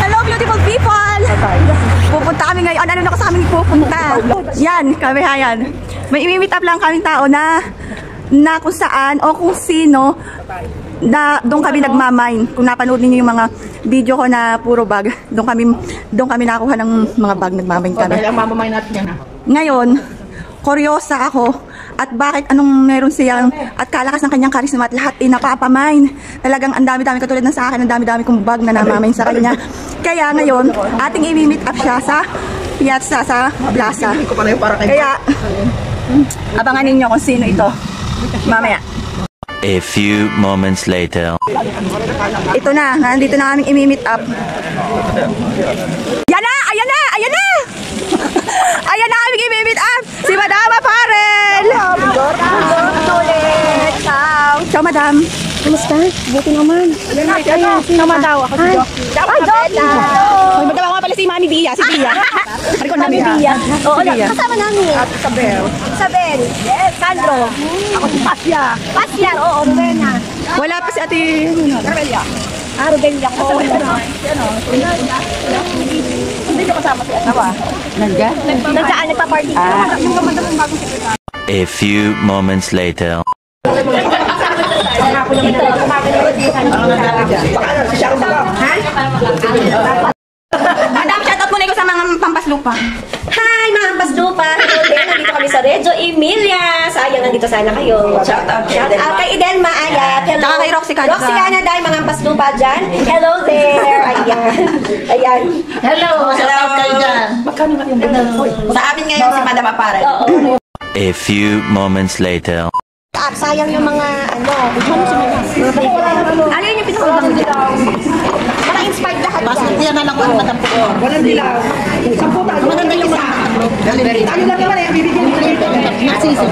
Hello, beautiful people! Pupunta kami ngayon. Ano na kasama pupunta? Yan, kami hayan. May i-meet up lang kaming tao na kung saan o kung sino na doon kami nagmamine. Kung napanood niyo yung mga video ko na puro bag, doon kami nakuha ng mga bag, nagmamine kami. Dahil ang mamamay natin yan. Ngayon, kuryosa ako at bakit anong meron siyang at kalakas ng kanyang karisma at lahat napapamine. Talagang ang dami-dami katulad ng sa akin, ang dami-dami kong bag na namamine sa kanya. Kaya ngayon, ating i-meet up siya sa Piazza, sa Plaza. Kaya, abangan ninyo kung sino ito. Mamaya. A few moments later. Ito na, nandito na aming i-meet up. Yan na! Ayan na! Ayan na! Ayan na aming i-meet up! Si Madam Aparel! Ciao, Madam! Kumusta? Buti naman. Sino daw? Ako si Jo. Ay, Jo! Ay, Madam, ako nga pala si Mami Bia. Si Bia. Mami Bia. Oo, kasama namin. Isabel. Isabel. Yes. Sandro. Ako si Pasya. Pasya, oo. Rowena. Wala pa si Ate Robelia. Robelia ko. Hindi ko kasama si Asawa. Nandiyan? Nandiyan, nagpa-party. A few moments later. Madam, shoutout muna ko sa mga pampaslupa. Hi mga pampaslupa! Hello din, nandito kami sa Reggio Emilia. Sayang, nandito sana kayo. Shoutout kay Idelma Ayat. Hello. Tsaka kay Roxy Canada. Roxy Canada, mga pampaslupa dyan. Hello there! Ayan. Ayan. Hello! Shoutout kayo dyan. Sa amin ngayon si Madam Aparel. A few moments later. Sayang yung mga ano yun yung pinakabang dyan? Parang inspired lahat Mas yan na lang ko ang matampo. Walang dilaw. Maganda yung isa. Tayo lang naman eh. Bibigyan mo rin. Narciso.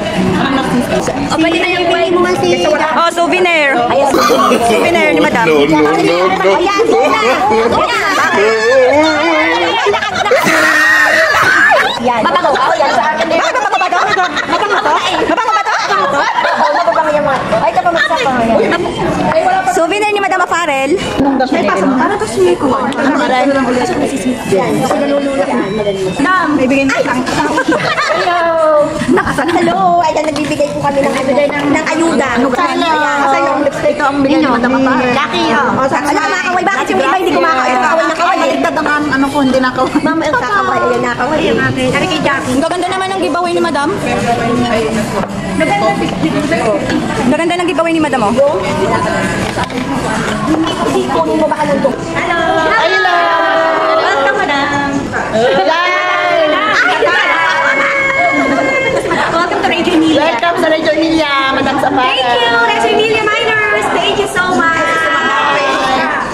O pwede na yung buhay mo nga si... Oh, souvenir. Souvenir ni Madam. Ayan, Zuna! Yan. Mabango. Yan sa akin din. Mabango ba to? Mabango ba to? Mabango yung mga... Ay, ito pa magsapa. Souvenir ni Madam Aparel. Ano to si Miko? Madam, ibigay mo lang. Hello! Hello! Ayan, nagbibigay po kami ng ayuda. Ito ang bigay ni Madam Aparel. Laki Alam, makakaway. Bakit yung iba hindi kumakaway? Nakaway na kaway. Maligtad ang ano ko, hindi na kaway. Ma'am, ang kakaway. Ayan, nakaway. Ari kay Jackie. Ang gaganda naman ng giveaway ni Madam. Gaganda ng giveaway ni Madam, oh. Hindi ko mo baka nandun. Hello! Hello! Welcome, Madam. Welcome to Reggio Emilia. Welcome sa Reggio Emilia, Madam Aparel. Thank you, Reggio Emilia Miners. Thank you so much.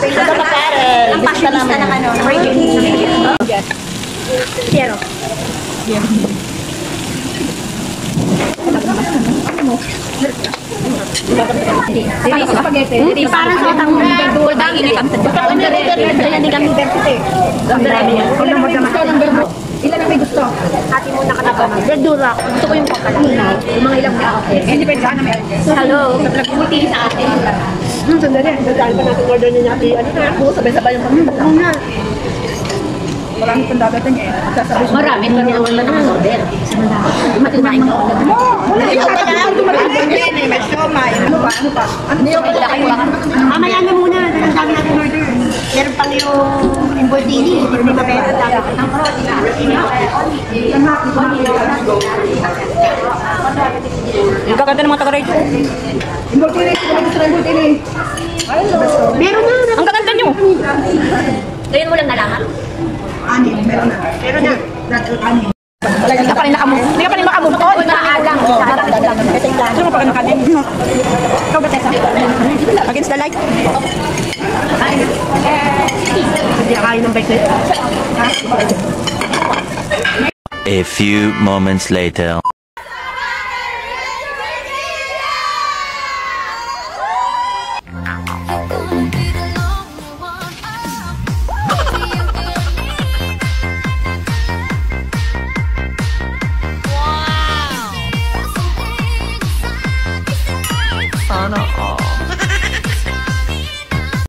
Madam Aparel. Ang fashionista ng ano, ng Reggio Emilia. Piero. Spaghetti. Parang sa utang bulbang ini kami. Hindi kami vertite. Ilan ang may gusto? Hati muna ka na ba? Verdura. Gusto ko yung kakalinaw. Yung mga ilang hindi pwede ka na may hello. Nagbuti sa atin. Sandali. Dahil pa natin order niya natin. Ano na ako? Sabay-sabay yung pagkakas. Marami pang dadating eh. Marami pa rin wala naman order. Matinaing na order. May siomay. Ano pa? Ano pa? Mamaya na muna. Ang dami natin order. Meron pang yung embordini. Hindi pa pwede. Ang Ang gaganda ng mga taga-radio. meron na. Ang gaganda nyo. Ngayon mo lang nalaman? Meron na. Hindi ka pa rin nakamove. Hindi ka pa rin makamove. Oo, Lang. Sino pa rin nakatin? Ikaw ba, Tessa? Against the light? Hindi akayin ng bike na. A few moments later.